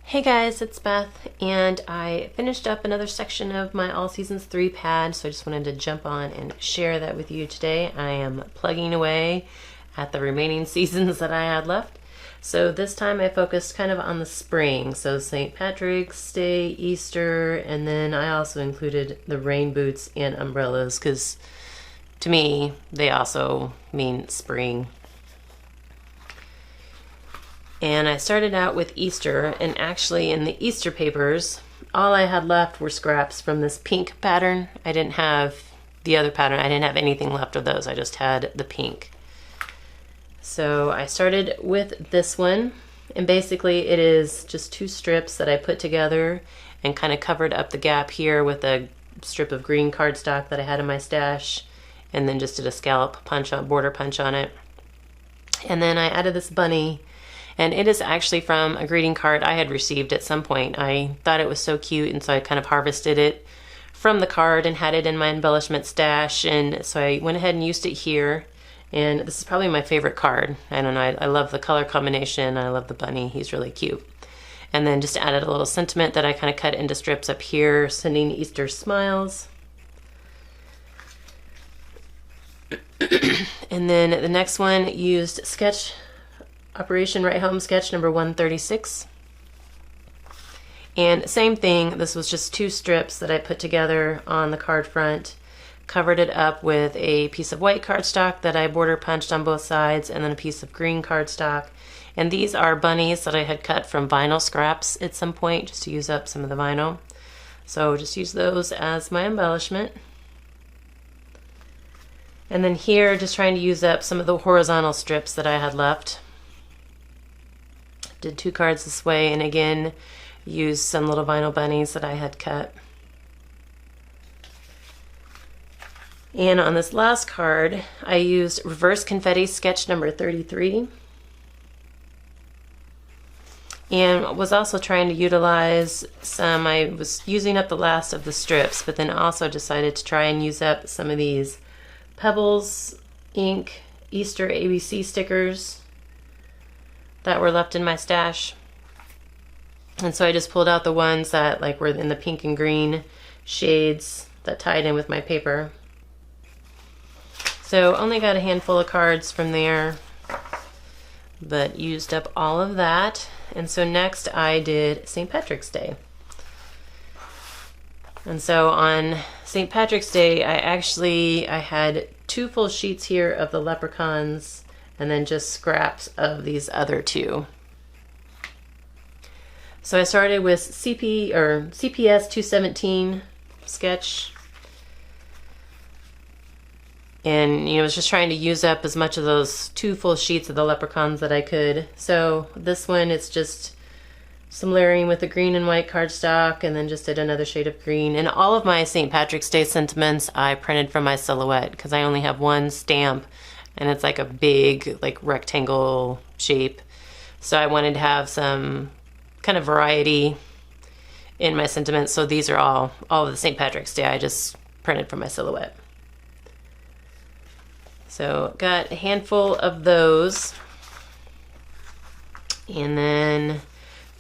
Hey guys, it's Beth, and I finished up another section of my All Seasons 3 pad, so I just wanted to jump on and share that with you today. I am plugging away at the remaining seasons that I had left. So this time I focused kind of on the spring, so St. Patrick's Day, Easter, and then I also included the rain boots and umbrellas because to me they also mean spring. And I started out with Easter, and actually in the Easter papers, all I had left were scraps from this pink pattern. I didn't have the other pattern. I didn't have anything left of those. I just had the pink. So I started with this one, and basically it is just two strips that I put together and kind of covered up the gap here with a strip of green cardstock that I had in my stash, and then just did a scallop punch on, border punch on it. And then I added this bunny. And it is actually from a greeting card I had received at some point. I thought it was so cute, and so I kind of harvested it from the card and had it in my embellishment stash. And so I went ahead and used it here. And this is probably my favorite card. I don't know, I love the color combination. I love the bunny. He's really cute. And then just added a little sentiment that I kind of cut into strips up here, sending Easter smiles. And then the next one used sketch Operation Right Home sketch number 136. And same thing, this was just two strips that I put together on the card front, covered it up with a piece of white cardstock that I border punched on both sides, and then a piece of green cardstock. And these are bunnies that I had cut from vinyl scraps at some point, just to use up some of the vinyl. So just use those as my embellishment. And then here, just trying to use up some of the horizontal strips that I had left. Did two cards this way, and again used some little vinyl bunnies that I had cut. And on this last card I used reverse confetti sketch number 33, and was also trying to utilize some, I was using up the last of the strips, but then also decided to try and use up some of these Pebbles ink Easter ABC stickers that were left in my stash. And so I just pulled out the ones that like were in the pink and green shades that tied in with my paper. So only got a handful of cards from there, but used up all of that. And so next I did St. Patrick's Day. And so on St. Patrick's Day I had two full sheets here of the leprechauns, and then just scraps of these other two. So I started with CPS 217 sketch, and was just trying to use up as much of those two full sheets of the leprechauns that I could. So this one, it's just some layering with the green and white cardstock, and then just did another shade of green. And all of my St. Patrick's Day sentiments I printed from my silhouette because I only have one stamp, and it's like a big like rectangle shape. So I wanted to have some kind of variety in my sentiments. So these are all of the St. Patrick's Day I just printed from my silhouette. So got a handful of those. And then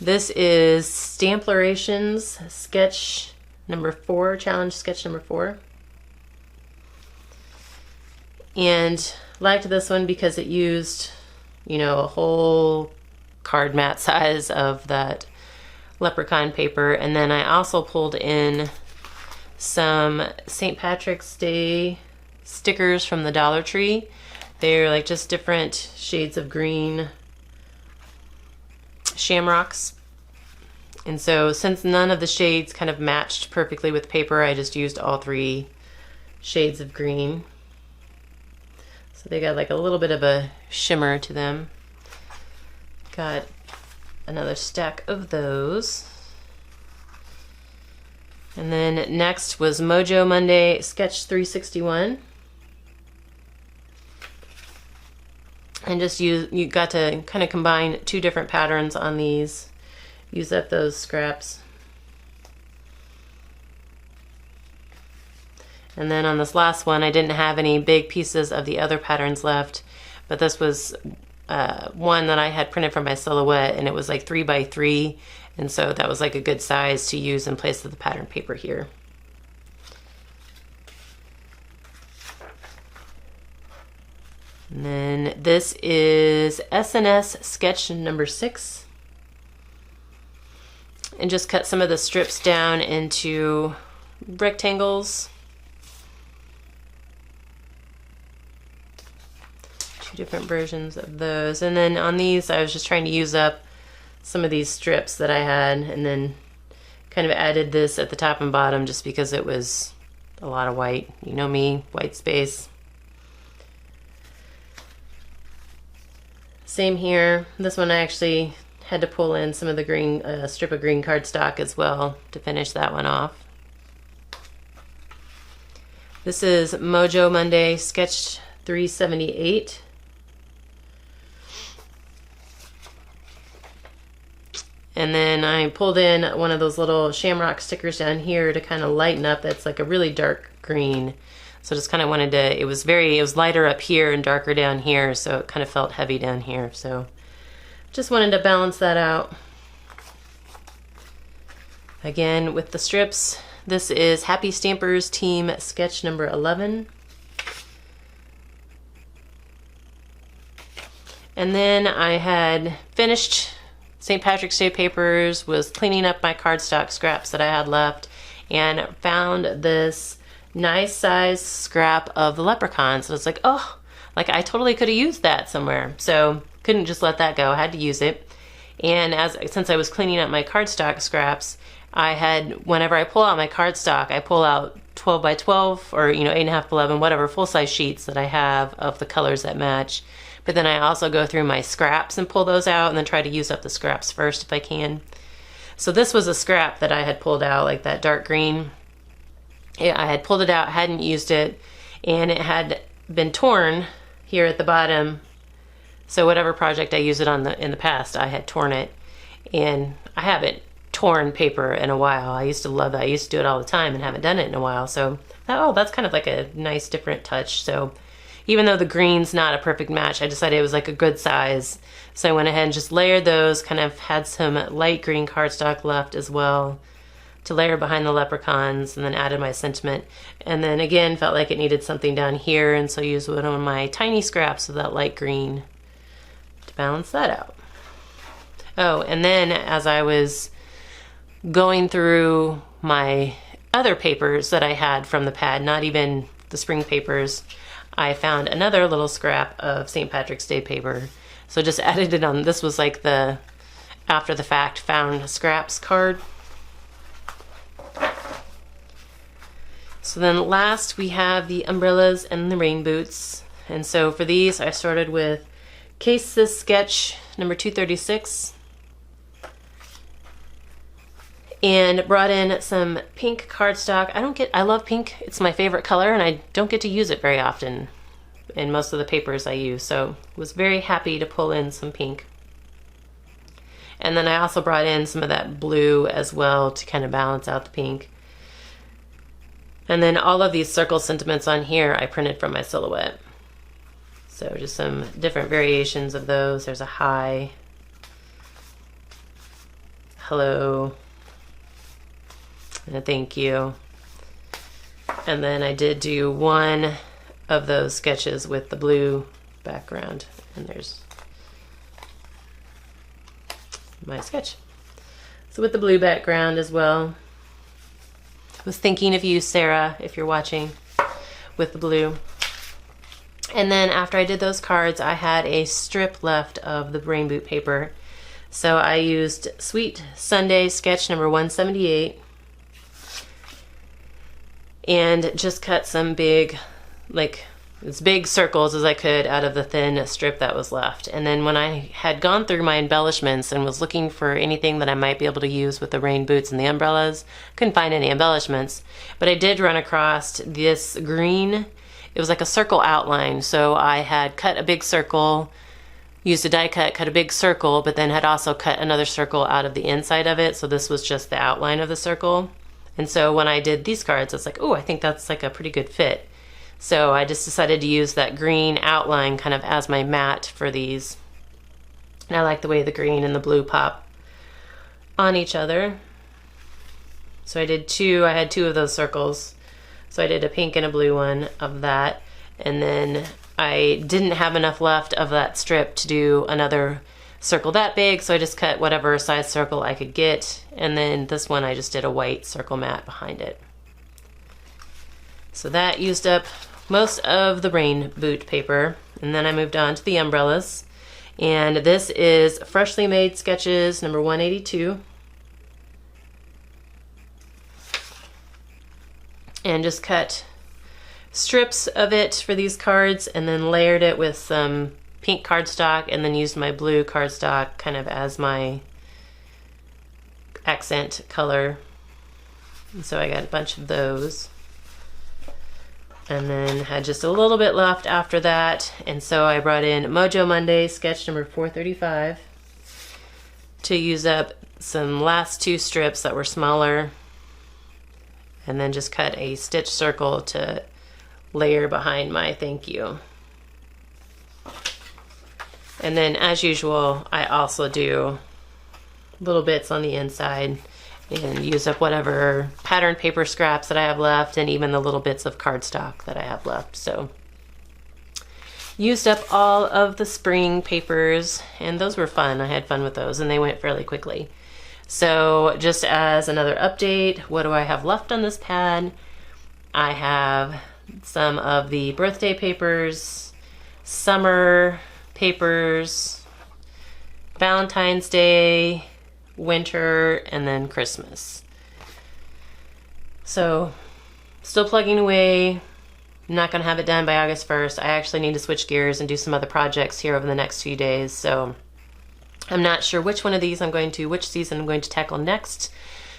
this is Stamplerations sketch number 4, challenge sketch number 4. And liked this one because it used, a whole card mat size of that leprechaun paper. And then I also pulled in some St. Patrick's Day stickers from the Dollar Tree. They're like just different shades of green shamrocks. And so since none of the shades kind of matched perfectly with paper, I just used all three shades of green. So they got like a little bit of a shimmer to them. Got another stack of those. And then next was Mojo Monday sketch 361. And just you got to kind of combine two different patterns on these. Use up those scraps. And then on this last one, I didn't have any big pieces of the other patterns left, but this was one that I had printed from my silhouette, and it was like 3 by 3, And so that was like a good size to use in place of the pattern paper here. And then this is SNS sketch number 6. And just cut some of the strips down into rectangles. 2 different versions of those. And then on these, I was just trying to use up some of these strips that I had, and then kind of added this at the top and bottom just because it was a lot of white. You know me, white space. Same here. This one I actually had to pull in some of the green, strip of green cardstock as well to finish that one off. This is Mojo Monday Sketch 378. And then I pulled in one of those little shamrock stickers down here to kind of lighten up. That's like a really dark green. So just kind of wanted to, it was lighter up here and darker down here, so it kind of felt heavy down here. So just wanted to balance that out. Again, with the strips, this is Happy Stampers Team sketch number 11. And then I had finished St. Patrick's Day papers, was cleaning up my cardstock scraps that I had left, and found this nice size scrap of the leprechaun. So it's like, oh, like I totally could have used that somewhere. So couldn't just let that go. I had to use it. And since I was cleaning up my cardstock scraps, I had, whenever I pull out my cardstock, I pull out 12 by 12 or 8.5 by 11, whatever full size sheets that I have of the colors that match. But then I also go through my scraps and pull those out, and then try to use up the scraps first if I can. So this was a scrap that I had pulled out, like that dark green. I had pulled it out, hadn't used it, and it had been torn here at the bottom. So whatever project I used it on in the past, I had torn it. And I haven't torn paper in a while. I used to love that. I used to do it all the time and haven't done it in a while. So, oh, that's kind of like a nice different touch. So even though the green's not a perfect match, I decided it was like a good size. So I went ahead and just layered those, kind of had some light green cardstock left as well to layer behind the leprechauns, and then added my sentiment. And then again, felt like it needed something down here, and so used one of my tiny scraps of that light green to balance that out. Oh, and then as I was going through my other papers that I had from the pad, not even the spring papers, I found another little scrap of St. Patrick's Day paper. So just added it on. This was like the after the fact found scraps card. So then last we have the umbrellas and the rain boots. And so for these I started with Case This sketch number 236. And brought in some pink cardstock. I love pink. It's my favorite color, and I don't get to use it very often in most of the papers I use. So was very happy to pull in some pink. And then I also brought in some of that blue as well to kind of balance out the pink. And then all of these circle sentiments on here I printed from my silhouette. So just some different variations of those. There's a hi, hello, and a thank you. And then I did do one of those sketches with the blue background, and there's my sketch. So with the blue background as well. I was thinking of you, Sarah, if you're watching, with the blue. And then after I did those cards, I had a strip left of the rain boot paper. So I used Sweet Sunday sketch number 178 and just cut some big, like as big circles as I could out of the thin strip that was left. And then when I had gone through my embellishments and was looking for anything that I might be able to use with the rain boots and the umbrellas, couldn't find any embellishments. But I did run across this green. It was like a circle outline. So I had cut a big circle, used a die cut, cut a big circle, but then had also cut another circle out of the inside of it. So this was just the outline of the circle. And so when I did these cards, it's like, oh, I think that's like a pretty good fit. So I just decided to use that green outline kind of as my mat for these. And I like the way the green and the blue pop on each other. So I had two of those circles. So I did a pink and a blue one of that. And then I didn't have enough left of that strip to do another circle that big, so I just cut whatever size circle I could get. And then this one I just did a white circle mat behind it. So that used up most of the rain boot paper. And then I moved on to the umbrellas. And this is Freshly Made Sketches number 182. And just cut strips of it for these cards and then layered it with some pink cardstock and then used my blue cardstock kind of as my accent color. And so I got a bunch of those. And then had just a little bit left after that. And so I brought in Mojo Monday sketch number 435 to use up some last two strips that were smaller. And then just cut a stitch circle to layer behind my thank you. And then as usual, I also do little bits on the inside and use up whatever pattern paper scraps that I have left and even the little bits of cardstock that I have left. So used up all of the spring papers, and those were fun. I had fun with those and they went fairly quickly. So just as another update, what do I have left on this pad? I have some of the birthday papers, summer papers, Valentine's Day, winter, and then Christmas. So still plugging away. I'm not gonna have it done by August 1st. I actually need to switch gears and do some other projects here over the next few days. So I'm not sure which one of these which season I'm going to tackle next.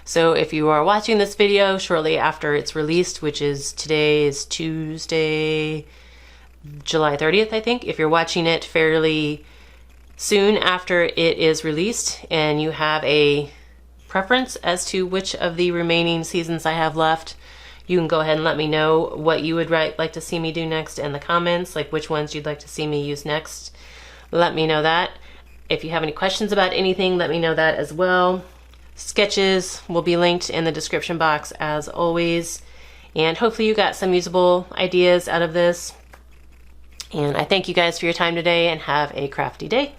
So if you are watching this video shortly after it's released, which is today is Tuesday, July 30th, I think. If you're watching it fairly soon after it is released and you have a preference as to which of the remaining seasons I have left, you can go ahead and let me know what you would like to see me do next in the comments, like which ones you'd like to see me use next. Let me know that. If you have any questions about anything, let me know that as well. Sketches will be linked in the description box as always. And hopefully you got some usable ideas out of this. And I thank you guys for your time today and have a crafty day.